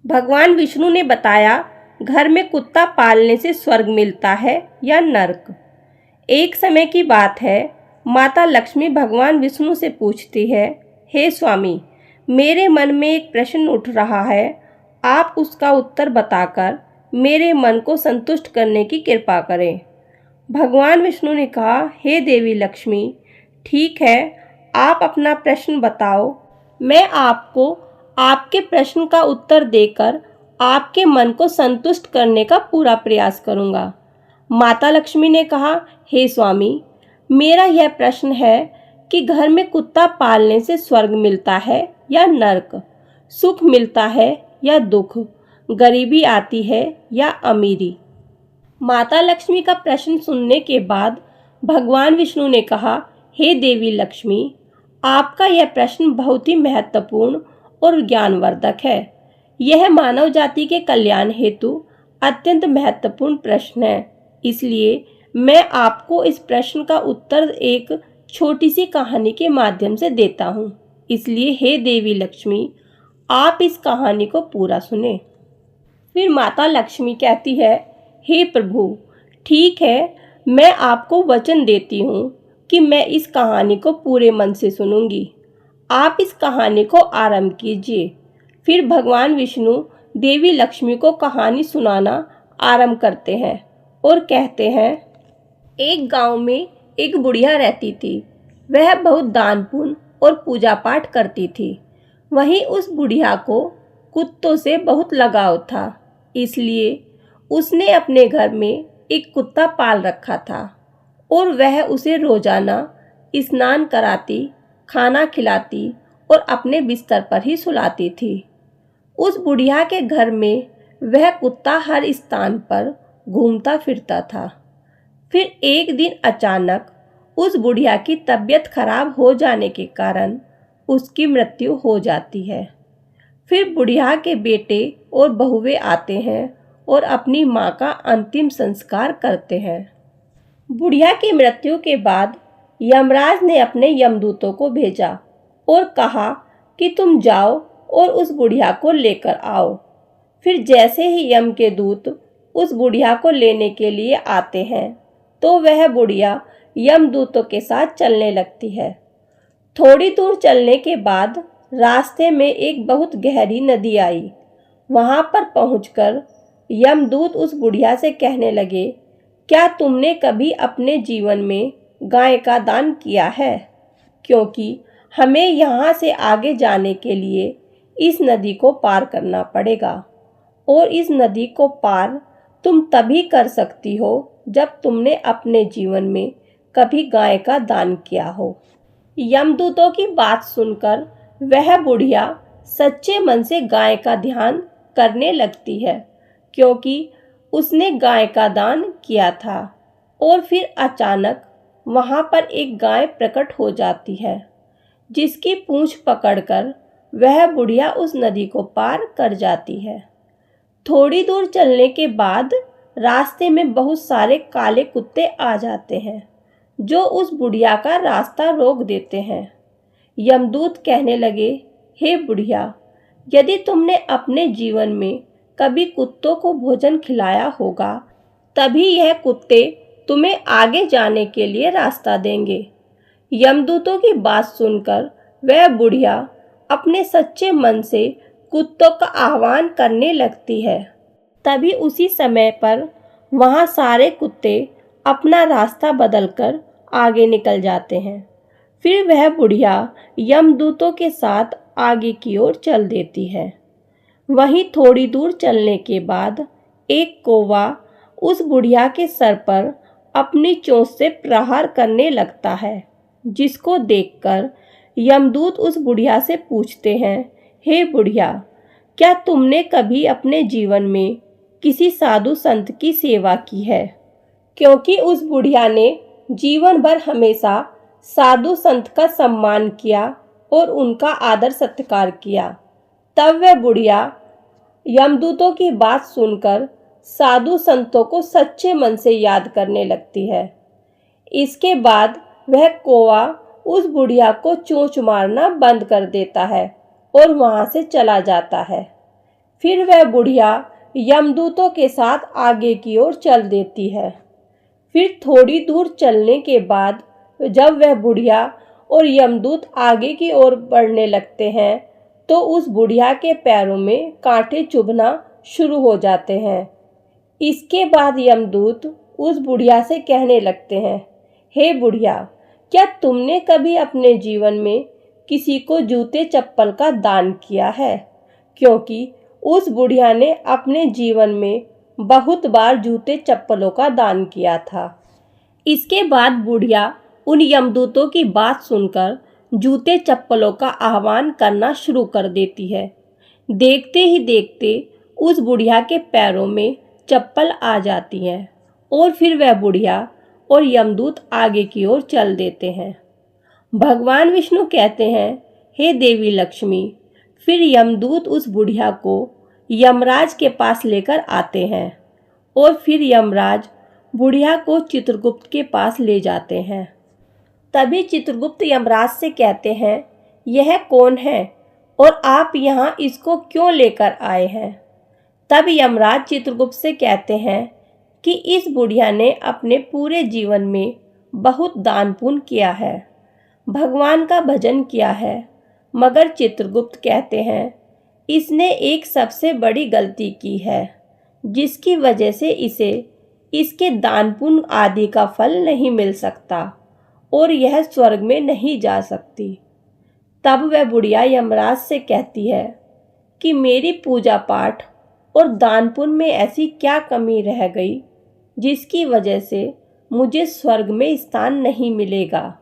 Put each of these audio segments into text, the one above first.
भगवान विष्णु ने बताया, घर में कुत्ता पालने से स्वर्ग मिलता है या नरक। एक समय की बात है, माता लक्ष्मी भगवान विष्णु से पूछती है, हे स्वामी, मेरे मन में एक प्रश्न उठ रहा है, आप उसका उत्तर बताकर मेरे मन को संतुष्ट करने की कृपा करें। भगवान विष्णु ने कहा, हे देवी लक्ष्मी, ठीक है, आप अपना प्रश्न बताओ, मैं आपको आपके प्रश्न का उत्तर देकर आपके मन को संतुष्ट करने का पूरा प्रयास करूंगा। माता लक्ष्मी ने कहा, हे स्वामी, मेरा यह प्रश्न है कि घर में कुत्ता पालने से स्वर्ग मिलता है या नरक, सुख मिलता है या दुख, गरीबी आती है या अमीरी। माता लक्ष्मी का प्रश्न सुनने के बाद भगवान विष्णु ने कहा, हे देवी लक्ष्मी, आपका यह प्रश्न बहुत ही महत्वपूर्ण और ज्ञानवर्धक है। यह मानव जाति के कल्याण हेतु अत्यंत महत्वपूर्ण प्रश्न है। इसलिए मैं आपको इस प्रश्न का उत्तर एक छोटी सी कहानी के माध्यम से देता हूँ। इसलिए हे देवी लक्ष्मी, आप इस कहानी को पूरा सुने। फिर माता लक्ष्मी कहती है, हे प्रभु, ठीक है, मैं आपको वचन देती हूँ कि मैं इस कहानी को पूरे मन से सुनूंगी। आप इस कहानी को आरंभ कीजिए। फिर भगवान विष्णु देवी लक्ष्मी को कहानी सुनाना आरंभ करते हैं और कहते हैं, एक गांव में एक बुढ़िया रहती थी। वह बहुत दान पुण्य और पूजा पाठ करती थी। वहीं उस बुढ़िया को कुत्तों से बहुत लगाव था। इसलिए उसने अपने घर में एक कुत्ता पाल रखा था और वह उसे रोजाना स्नान कराती, खाना खिलाती और अपने बिस्तर पर ही सुलाती थी। उस बुढ़िया के घर में वह कुत्ता हर स्थान पर घूमता फिरता था। फिर एक दिन अचानक उस बुढ़िया की तबीयत खराब हो जाने के कारण उसकी मृत्यु हो जाती है। फिर बुढ़िया के बेटे और बहुएं आते हैं और अपनी माँ का अंतिम संस्कार करते हैं। बुढ़िया की मृत्यु के बाद यमराज ने अपने यमदूतों को भेजा और कहा कि तुम जाओ और उस बुढ़िया को लेकर आओ। फिर जैसे ही यम के दूत उस बुढ़िया को लेने के लिए आते हैं तो वह बुढ़िया यमदूतों के साथ चलने लगती है। थोड़ी दूर चलने के बाद रास्ते में एक बहुत गहरी नदी आई। वहां पर पहुंचकर यमदूत उस बुढ़िया से कहने लगे, क्या तुमने कभी अपने जीवन में गाय का दान किया है? क्योंकि हमें यहाँ से आगे जाने के लिए इस नदी को पार करना पड़ेगा और इस नदी को पार तुम तभी कर सकती हो जब तुमने अपने जीवन में कभी गाय का दान किया हो। यमदूतों की बात सुनकर वह बुढ़िया सच्चे मन से गाय का ध्यान करने लगती है, क्योंकि उसने गाय का दान किया था। और फिर अचानक वहां पर एक गाय प्रकट हो जाती है, जिसकी पूंछ पकड़कर वह बुढ़िया उस नदी को पार कर जाती है। थोड़ी दूर चलने के बाद रास्ते में बहुत सारे काले कुत्ते आ जाते हैं, जो उस बुढ़िया का रास्ता रोक देते हैं। यमदूत कहने लगे, हे बुढ़िया, यदि तुमने अपने जीवन में कभी कुत्तों को भोजन खिलाया होगा, तभी यह कुत्ते तुम्हें आगे जाने के लिए रास्ता देंगे। यमदूतों की बात सुनकर वह बुढ़िया अपने सच्चे मन से कुत्तों का आह्वान करने लगती है। तभी उसी समय पर वहां सारे कुत्ते अपना रास्ता बदलकर आगे निकल जाते हैं। फिर वह बुढ़िया यमदूतों के साथ आगे की ओर चल देती है। वहीं थोड़ी दूर चलने के बाद एक कौवा उस बुढ़िया के सर पर अपनी चोंच से प्रहार करने लगता है, जिसको देखकर यमदूत उस बुढ़िया से पूछते हैं, हे बुढ़िया, क्या तुमने कभी अपने जीवन में किसी साधु संत की सेवा की है? क्योंकि उस बुढ़िया ने जीवन भर हमेशा साधु संत का सम्मान किया और उनका आदर सत्कार किया। तब वह बुढ़िया यमदूतों की बात सुनकर साधु संतों को सच्चे मन से याद करने लगती है। इसके बाद वह कौवा उस बुढ़िया को चोंच मारना बंद कर देता है और वहां से चला जाता है। फिर वह बुढ़िया यमदूतों के साथ आगे की ओर चल देती है। फिर थोड़ी दूर चलने के बाद जब वह बुढ़िया और यमदूत आगे की ओर बढ़ने लगते हैं तो उस बुढ़िया के पैरों में कांटे चुभना शुरू हो जाते हैं। इसके बाद यमदूत उस बुढ़िया से कहने लगते हैं, हे बुढ़िया, क्या तुमने कभी अपने जीवन में किसी को जूते चप्पल का दान किया है? क्योंकि उस बुढ़िया ने अपने जीवन में बहुत बार जूते चप्पलों का दान किया था। इसके बाद बुढ़िया उन यमदूतों की बात सुनकर जूते चप्पलों का आह्वान करना शुरू कर देती है। देखते ही देखते उस बुढ़िया के पैरों में चप्पल आ जाती हैं और फिर वह बुढ़िया और यमदूत आगे की ओर चल देते हैं। भगवान विष्णु कहते हैं, हे देवी लक्ष्मी। फिर यमदूत उस बुढ़िया को यमराज के पास लेकर आते हैं और फिर यमराज बुढ़िया को चित्रगुप्त के पास ले जाते हैं। तभी चित्रगुप्त यमराज से कहते हैं, यह कौन है और आप यहाँ इसको क्यों लेकर आए हैं? तब यमराज चित्रगुप्त से कहते हैं कि इस बुढ़िया ने अपने पूरे जीवन में बहुत दान पुण्य किया है, भगवान का भजन किया है, मगर चित्रगुप्त कहते हैं इसने एक सबसे बड़ी गलती की है जिसकी वजह से इसे इसके दान पुण्य आदि का फल नहीं मिल सकता और यह स्वर्ग में नहीं जा सकती। तब वह बुढ़िया यमराज से कहती है कि मेरी पूजा पाठ और दान पुण्य में ऐसी क्या कमी रह गई जिसकी वजह से मुझे स्वर्ग में स्थान नहीं मिलेगा।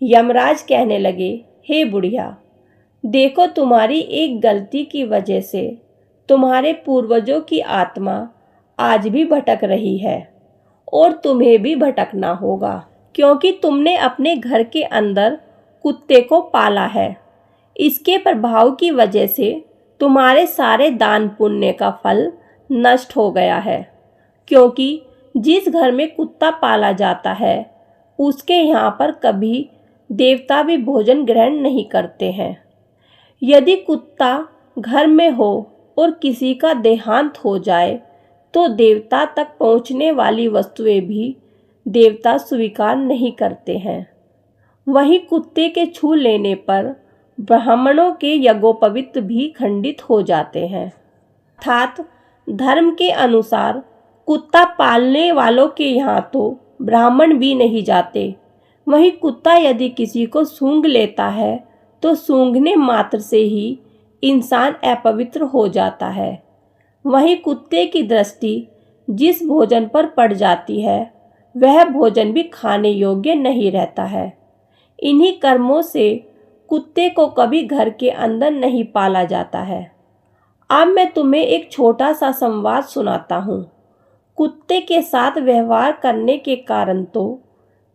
यमराज कहने लगे, हे बुढ़िया, देखो तुम्हारी एक गलती की वजह से तुम्हारे पूर्वजों की आत्मा आज भी भटक रही है और तुम्हें भी भटकना होगा, क्योंकि तुमने अपने घर के अंदर कुत्ते को पाला है। इसके प्रभाव की वजह से तुम्हारे सारे दान पुण्य का फल नष्ट हो गया है, क्योंकि जिस घर में कुत्ता पाला जाता है उसके यहाँ पर कभी देवता भी भोजन ग्रहण नहीं करते हैं। यदि कुत्ता घर में हो और किसी का देहांत हो जाए तो देवता तक पहुँचने वाली वस्तुएं भी देवता स्वीकार नहीं करते हैं। वहीं कुत्ते के छू लेने पर ब्राह्मणों के यज्ञोपवीत भी खंडित हो जाते हैं। अर्थात धर्म के अनुसार कुत्ता पालने वालों के यहाँ तो ब्राह्मण भी नहीं जाते। वहीं कुत्ता यदि किसी को सूंघ लेता है तो सूंघने मात्र से ही इंसान अपवित्र हो जाता है। वहीं कुत्ते की दृष्टि जिस भोजन पर पड़ जाती है वह भोजन भी खाने योग्य नहीं रहता है। इन्हीं कर्मों से कुत्ते को कभी घर के अंदर नहीं पाला जाता है। अब मैं तुम्हें एक छोटा सा संवाद सुनाता हूँ। कुत्ते के साथ व्यवहार करने के कारण तो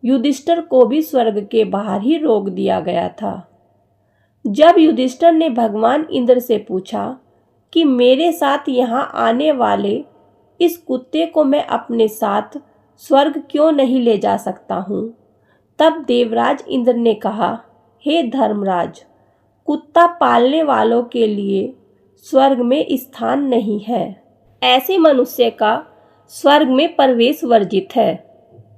युधिष्ठिर को भी स्वर्ग के बाहर ही रोक दिया गया था। जब युधिष्ठिर ने भगवान इंद्र से पूछा कि मेरे साथ यहाँ आने वाले इस कुत्ते को मैं अपने साथ स्वर्ग क्यों नहीं ले जा सकता हूँ, तब देवराज इंद्र ने कहा, हे धर्मराज, कुत्ता पालने वालों के लिए स्वर्ग में स्थान नहीं है। ऐसे मनुष्य का स्वर्ग में प्रवेश वर्जित है,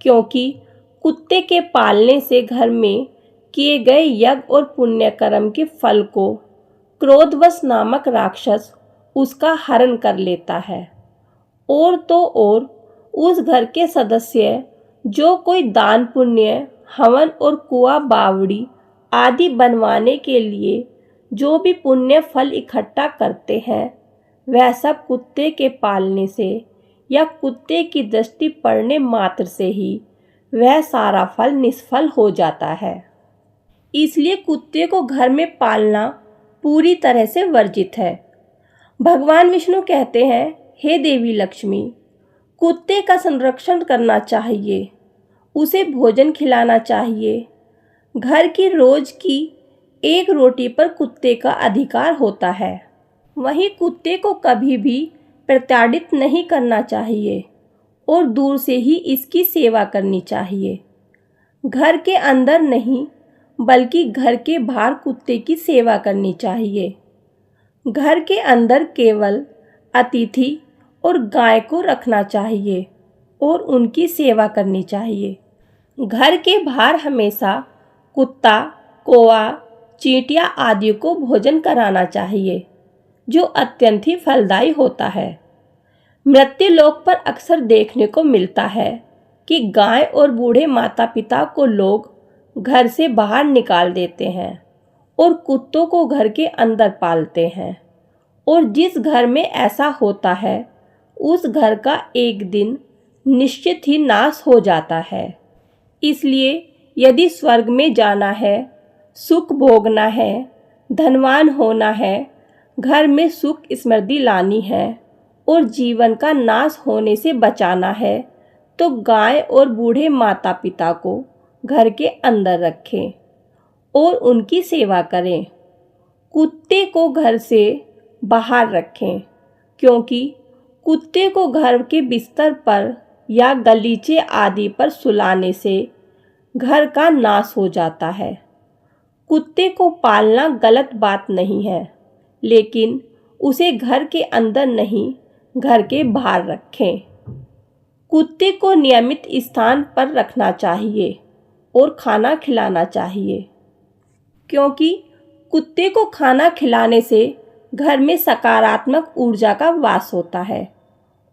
क्योंकि कुत्ते के पालने से घर में किए गए यज्ञ और पुण्य कर्म के फल को क्रोधवश नामक राक्षस उसका हरण कर लेता है। और तो और उस घर के सदस्य जो कोई दान पुण्य, हवन और कुआ बावड़ी आदि बनवाने के लिए जो भी पुण्य फल इकट्ठा करते हैं वह सब कुत्ते के पालने से या कुत्ते की दृष्टि पड़ने मात्र से ही वह सारा फल निष्फल हो जाता है। इसलिए कुत्ते को घर में पालना पूरी तरह से वर्जित है। भगवान विष्णु कहते हैं, हे देवी लक्ष्मी, कुत्ते का संरक्षण करना चाहिए, उसे भोजन खिलाना चाहिए। घर की रोज की एक रोटी पर कुत्ते का अधिकार होता है। वहीं कुत्ते को कभी भी प्रताड़ित नहीं करना चाहिए और दूर से ही इसकी सेवा करनी चाहिए। घर के अंदर नहीं बल्कि घर के बाहर कुत्ते की सेवा करनी चाहिए। घर के अंदर केवल अतिथि और गाय को रखना चाहिए और उनकी सेवा करनी चाहिए। घर के बाहर हमेशा कुत्ता, कौवा, चींटियां आदि को भोजन कराना चाहिए, जो अत्यंत ही फलदायी होता है। मृत्युलोक पर अक्सर देखने को मिलता है कि गाय और बूढ़े माता पिता को लोग घर से बाहर निकाल देते हैं और कुत्तों को घर के अंदर पालते हैं, और जिस घर में ऐसा होता है उस घर का एक दिन निश्चित ही नाश हो जाता है। इसलिए यदि स्वर्ग में जाना है, सुख भोगना है, धनवान होना है, घर में सुख समृद्धि लानी है और जीवन का नाश होने से बचाना है, तो गाय और बूढ़े माता पिता को घर के अंदर रखें और उनकी सेवा करें। कुत्ते को घर से बाहर रखें, क्योंकि कुत्ते को घर के बिस्तर पर या गलीचे आदि पर सुलाने से घर का नाश हो जाता है। कुत्ते को पालना गलत बात नहीं है, लेकिन उसे घर के अंदर नहीं, घर के बाहर रखें। कुत्ते को नियमित स्थान पर रखना चाहिए और खाना खिलाना चाहिए, क्योंकि कुत्ते को खाना खिलाने से घर में सकारात्मक ऊर्जा का वास होता है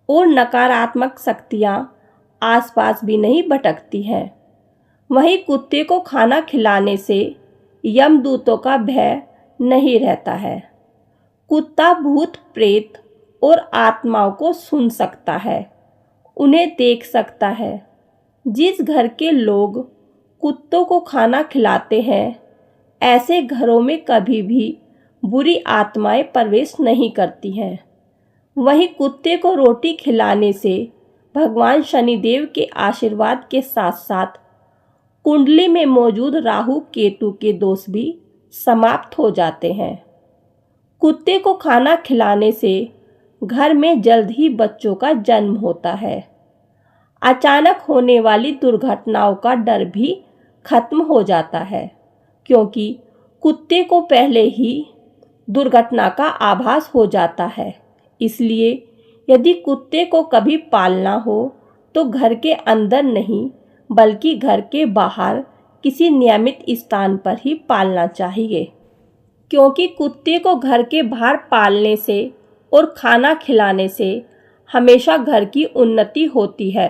और नकारात्मक शक्तियाँ आसपास भी नहीं भटकती हैं। वहीं कुत्ते को खाना खिलाने से यमदूतों का भय नहीं रहता है। कुत्ता भूत प्रेत और आत्माओं को सुन सकता है, उन्हें देख सकता है। जिस घर के लोग कुत्तों को खाना खिलाते हैं, ऐसे घरों में कभी भी बुरी आत्माएं प्रवेश नहीं करती हैं। वहीं कुत्ते को रोटी खिलाने से भगवान शनिदेव के आशीर्वाद के साथ साथ कुंडली में मौजूद राहु केतु के दोष भी समाप्त हो जाते हैं। कुत्ते को खाना खिलाने से घर में जल्द ही बच्चों का जन्म होता है। अचानक होने वाली दुर्घटनाओं का डर भी खत्म हो जाता है, क्योंकि कुत्ते को पहले ही दुर्घटना का आभास हो जाता है। इसलिए यदि कुत्ते को कभी पालना हो तो घर के अंदर नहीं, बल्कि घर के बाहर किसी नियमित स्थान पर ही पालना चाहिए, क्योंकि कुत्ते को घर के बाहर पालने से और खाना खिलाने से हमेशा घर की उन्नति होती है।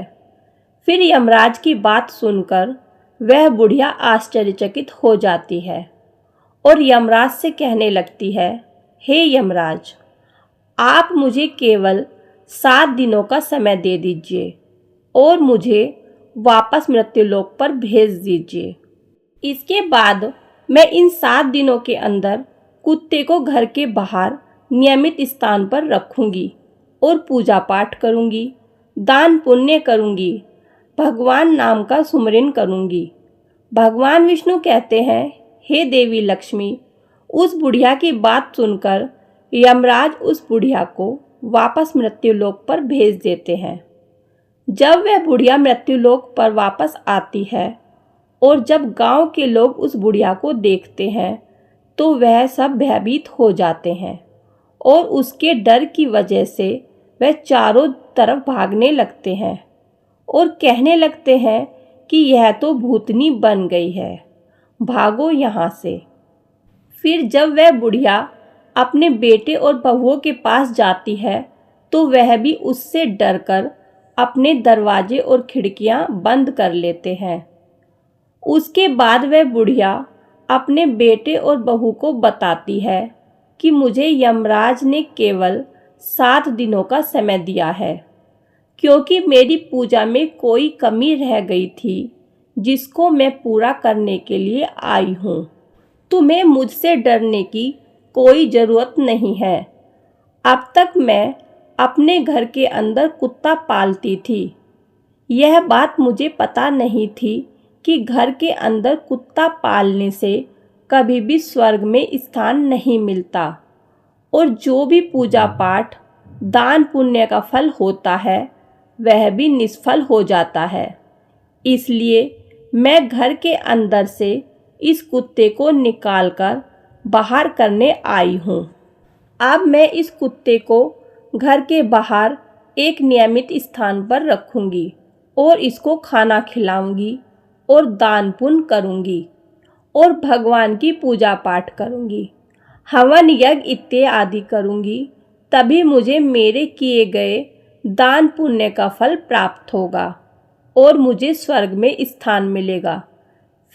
फिर यमराज की बात सुनकर वह बुढ़िया आश्चर्यचकित हो जाती है और यमराज से कहने लगती है, हे यमराज, आप मुझे केवल 7 दिनों का समय दे दीजिए और मुझे वापस मृत्युलोक पर भेज दीजिए। इसके बाद मैं इन 7 दिनों के अंदर कुत्ते को घर के बाहर नियमित स्थान पर रखूंगी और पूजा पाठ करूंगी, दान पुण्य करूंगी, भगवान नाम का सुमिरन करूंगी। भगवान विष्णु कहते हैं, हे देवी लक्ष्मी। उस बुढ़िया की बात सुनकर यमराज उस बुढ़िया को वापस मृत्युलोक पर भेज देते हैं। जब वह बुढ़िया मृत्युलोक पर वापस आती है और जब गांव के लोग उस बुढ़िया को देखते हैं तो वह सब भयभीत हो जाते हैं और उसके डर की वजह से वह चारों तरफ भागने लगते हैं और कहने लगते हैं कि यह तो भूतनी बन गई है, भागो यहाँ से। फिर जब वह बुढ़िया अपने बेटे और बहुओं के पास जाती है तो वह भी उससे डरकर अपने दरवाजे और खिड़कियां बंद कर लेते हैं। उसके बाद वह बुढ़िया अपने बेटे और बहू को बताती है कि मुझे यमराज ने केवल 7 दिनों का समय दिया है, क्योंकि मेरी पूजा में कोई कमी रह गई थी जिसको मैं पूरा करने के लिए आई हूँ। तुम्हें मुझसे डरने की कोई ज़रूरत नहीं है। अब तक मैं अपने घर के अंदर कुत्ता पालती थी। यह बात मुझे पता नहीं थी कि घर के अंदर कुत्ता पालने से कभी भी स्वर्ग में स्थान नहीं मिलता और जो भी पूजा पाठ, दान पुण्य का फल होता है वह भी निष्फल हो जाता है। इसलिए मैं घर के अंदर से इस कुत्ते को निकालकर बाहर करने आई हूँ। अब मैं इस कुत्ते को घर के बाहर एक नियमित स्थान पर रखूंगी और इसको खाना खिलाऊंगी और दान पुण्य करूंगी और भगवान की पूजा पाठ करूंगी, हवन यज्ञ इत्यादि करूंगी, तभी मुझे मेरे किए गए दान पुण्य का फल प्राप्त होगा और मुझे स्वर्ग में स्थान मिलेगा।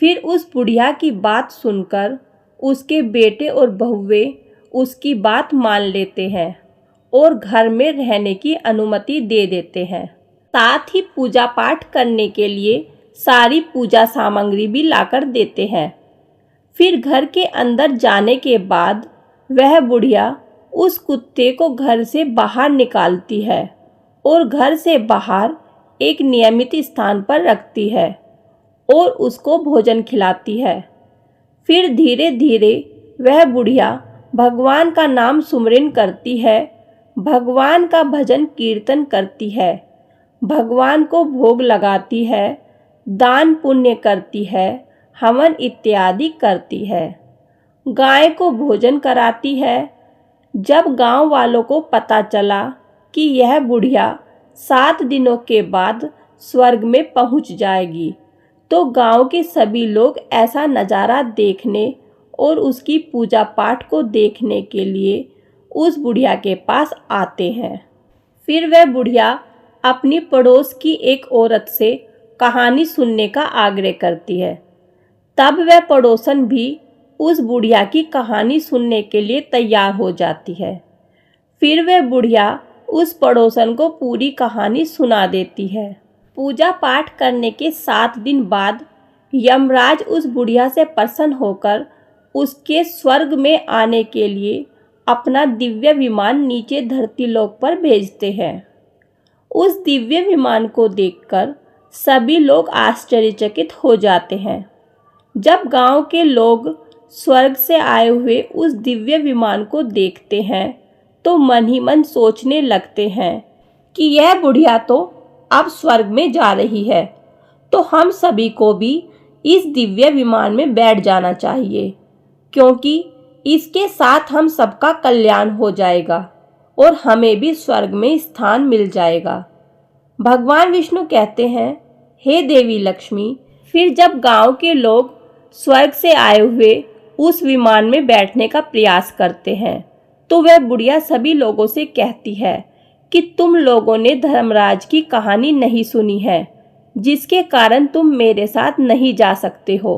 फिर उस बुढ़िया की बात सुनकर उसके बेटे और बहुए उसकी बात मान लेते हैं और घर में रहने की अनुमति दे देते हैं। साथ ही पूजा पाठ करने के लिए सारी पूजा सामग्री भी लाकर देते हैं। फिर घर के अंदर जाने के बाद वह बुढ़िया उस कुत्ते को घर से बाहर निकालती है और घर से बाहर एक नियमित स्थान पर रखती है और उसको भोजन खिलाती है। फिर धीरे धीरे वह बुढ़िया भगवान का नाम सुमिरन करती है, भगवान का भजन कीर्तन करती है, भगवान को भोग लगाती है, दान पुण्य करती है, हवन इत्यादि करती है, गाय को भोजन कराती है। जब गांव वालों को पता चला कि यह बुढ़िया 7 दिनों के बाद स्वर्ग में पहुंच जाएगी, तो गांव के सभी लोग ऐसा नज़ारा देखने और उसकी पूजा पाठ को देखने के लिए उस बुढ़िया के पास आते हैं। फिर वह बुढ़िया अपनी पड़ोस की एक औरत से कहानी सुनने का आग्रह करती है। तब वह पड़ोसन भी उस बुढ़िया की कहानी सुनने के लिए तैयार हो जाती है। फिर वह बुढ़िया उस पड़ोसन को पूरी कहानी सुना देती है। पूजा पाठ करने के 7 दिन बाद यमराज उस बुढ़िया से प्रसन्न होकर उसके स्वर्ग में आने के लिए अपना दिव्य विमान नीचे धरती लोक पर भेजते हैं। उस दिव्य विमान को देखकर सभी लोग आश्चर्यचकित हो जाते हैं। जब गांव के लोग स्वर्ग से आए हुए उस दिव्य विमान को देखते हैं तो मन ही मन सोचने लगते हैं कि यह बुढ़िया तो अब स्वर्ग में जा रही है, तो हम सभी को भी इस दिव्य विमान में बैठ जाना चाहिए, क्योंकि इसके साथ हम सबका कल्याण हो जाएगा और हमें भी स्वर्ग में स्थान मिल जाएगा। भगवान विष्णु कहते हैं, हे देवी लक्ष्मी। फिर जब गांव के लोग स्वर्ग से आए हुए उस विमान में बैठने का प्रयास करते हैं तो वह बुढ़िया सभी लोगों से कहती है कि तुम लोगों ने धर्मराज की कहानी नहीं सुनी है, जिसके कारण तुम मेरे साथ नहीं जा सकते हो।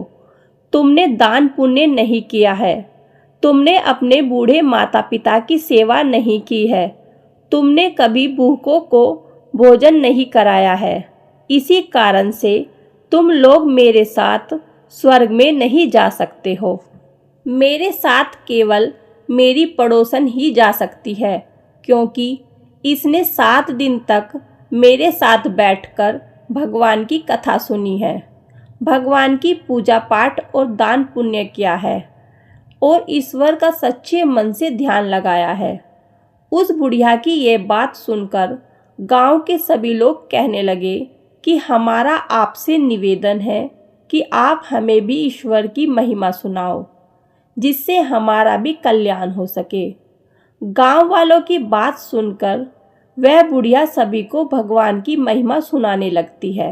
तुमने दान पुण्य नहीं किया है, तुमने अपने बूढ़े माता पिता की सेवा नहीं की है, तुमने कभी भूखों को भोजन नहीं कराया है। इसी कारण से तुम लोग मेरे साथ स्वर्ग में नहीं जा सकते हो। मेरे साथ केवल मेरी पड़ोसन ही जा सकती है, क्योंकि इसने 7 दिन तक मेरे साथ बैठकर भगवान की कथा सुनी है, भगवान की पूजा पाठ और दान पुण्य किया है और ईश्वर का सच्चे मन से ध्यान लगाया है। उस बुढ़िया की ये बात सुनकर गांव के सभी लोग कहने लगे कि हमारा आपसे निवेदन है कि आप हमें भी ईश्वर की महिमा सुनाओ, जिससे हमारा भी कल्याण हो सके। गांव वालों की बात सुनकर वह बुढ़िया सभी को भगवान की महिमा सुनाने लगती है।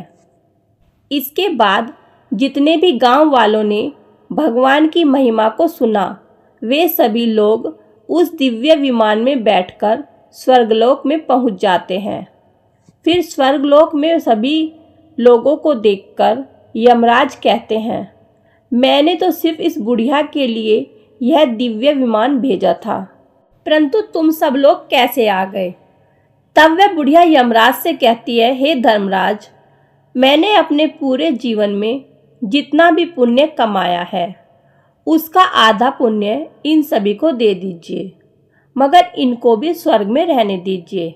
इसके बाद जितने भी गांव वालों ने भगवान की महिमा को सुना, वे सभी लोग उस दिव्य विमान में बैठकर स्वर्गलोक में पहुंच जाते हैं। फिर स्वर्गलोक में सभी लोगों को देखकर यमराज कहते हैं, मैंने तो सिर्फ इस बुढ़िया के लिए यह दिव्य विमान भेजा था, परंतु तुम सब लोग कैसे आ गए? तब वह बुढ़िया यमराज से कहती है, हे धर्मराज, मैंने अपने पूरे जीवन में जितना भी पुण्य कमाया है उसका आधा पुण्य इन सभी को दे दीजिए, मगर इनको भी स्वर्ग में रहने दीजिए।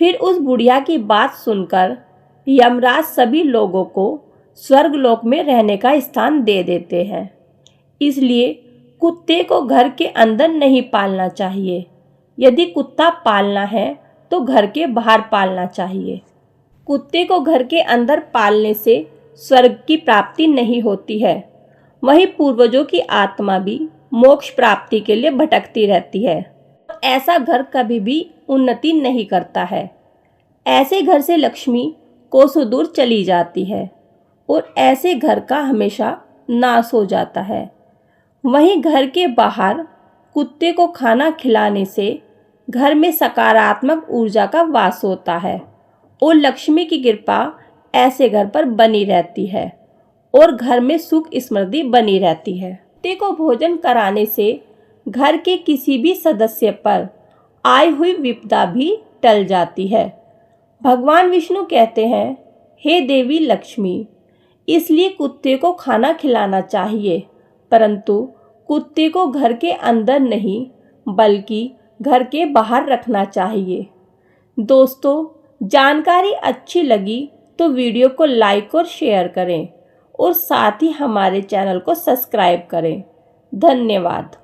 फिर उस बुढ़िया की बात सुनकर यमराज सभी लोगों को स्वर्गलोक में रहने का स्थान दे देते हैं। इसलिए कुत्ते को घर के अंदर नहीं पालना चाहिए। यदि कुत्ता पालना है तो घर के बाहर पालना चाहिए। कुत्ते को घर के अंदर पालने से स्वर्ग की प्राप्ति नहीं होती है, वहीं पूर्वजों की आत्मा भी मोक्ष प्राप्ति के लिए भटकती रहती है। और ऐसा घर कभी भी उन्नति नहीं करता है। ऐसे घर से लक्ष्मी कोसों दूर चली जाती है और ऐसे घर का हमेशा नाश हो जाता है। वहीं घर के बाहर कुत्ते को खाना खिलाने से घर में सकारात्मक ऊर्जा का वास होता है और लक्ष्मी की कृपा ऐसे घर पर बनी रहती है और घर में सुख समृद्धि बनी रहती है। कुत्ते को भोजन कराने से घर के किसी भी सदस्य पर आई हुई विपदा भी टल जाती है। भगवान विष्णु कहते हैं, हे देवी लक्ष्मी, इसलिए कुत्ते को खाना खिलाना चाहिए, परंतु कुत्ते को घर के अंदर नहीं बल्कि घर के बाहर रखना चाहिए। दोस्तों, जानकारी अच्छी लगी तो वीडियो को लाइक और शेयर करें और साथ ही हमारे चैनल को सब्सक्राइब करें। धन्यवाद।